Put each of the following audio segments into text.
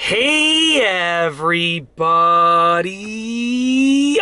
Hey everybody!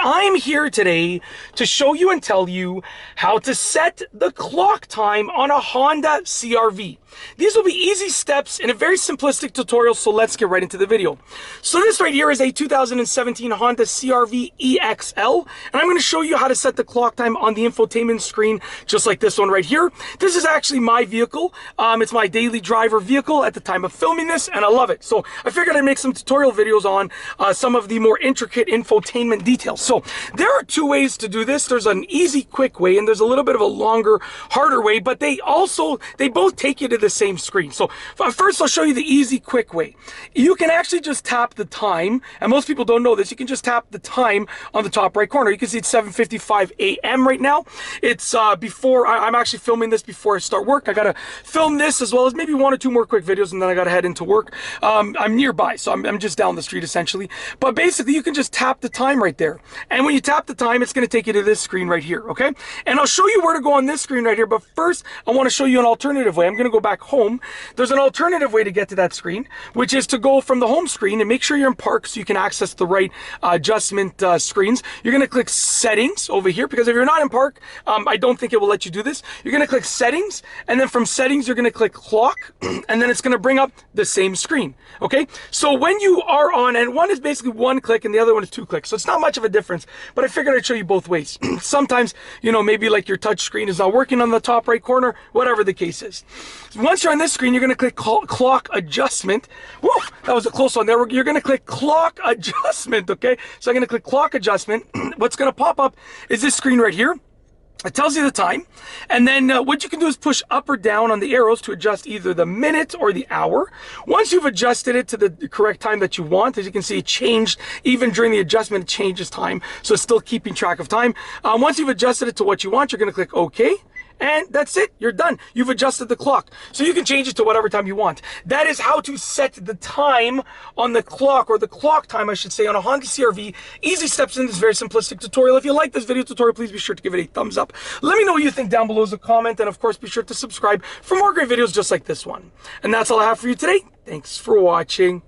I'm here today to show you and tell you how to set the clock time on a Honda CR-V. These will be easy steps in a very simplistic tutorial, so let's get right into the video. So this right here is a 2017 Honda CR-V EXL, and I'm going to show you how to set the clock time on the infotainment screen, just like this one right here. This is actually my vehicle. It's my daily driver vehicle at the time of filming this, and I love it. So I figured I'd make some tutorial videos on some of the more intricate infotainment details. So there are two ways to do this. There's an easy, quick way, and there's a little bit of a longer, harder way, but they both take you to the same screen. So first I'll show you the easy, quick way. You can actually just tap the time, and most people don't know this. You can just tap the time on the top right corner. You can see it's 7:55 a.m. right now. It's before I'm actually filming this before I start work. I gotta film this as well as maybe one or two more quick videos, and then I gotta head into work. I'm nearby, so I'm just down the street essentially. But basically, you can just tap the time right there, and when you tap the time, it's gonna take you to this screen right here. Okay, and I'll show you where to go on this screen right here. But first, I want to show you an alternative way. I'm gonna go back home. There's an alternative way to get to that screen, which is to go from the home screen and make sure you're in park so you can access the right adjustment screens. You're going to click settings over here, because if you're not in park, I don't think it will let you do this. You're going to click settings, and then from settings, you're going to click clock, and then it's going to bring up the same screen. Okay, so when you are on, and one is basically one click and the other one is two clicks, so it's not much of a difference, but I figured I'd show you both ways. Sometimes, you know, maybe like your touch screen is not working on the top right corner, whatever the case is. Once you're on this screen, you're going to click clock adjustment. Woo, that was a close one there. You're going to click clock adjustment, okay? So I'm going to click clock adjustment. What's going to pop up is this screen right here. It tells you the time, and then what you can do is push up or down on the arrows to adjust either the minute or the hour. Once you've adjusted it to the correct time that you want, as you can see, it changed. Even during the adjustment, it changes time, so it's still keeping track of time. Once you've adjusted it to what you want, you're going to click OK. And that's it. You're done. You've adjusted the clock. So you can change it to whatever time you want. That is how to set the time on the clock, or the clock time, I should say, on a Honda CR-V. Easy steps in this very simplistic tutorial. If you like this video tutorial, please be sure to give it a thumbs up. Let me know what you think down below as a comment. And of course, be sure to subscribe for more great videos just like this one. And that's all I have for you today. Thanks for watching.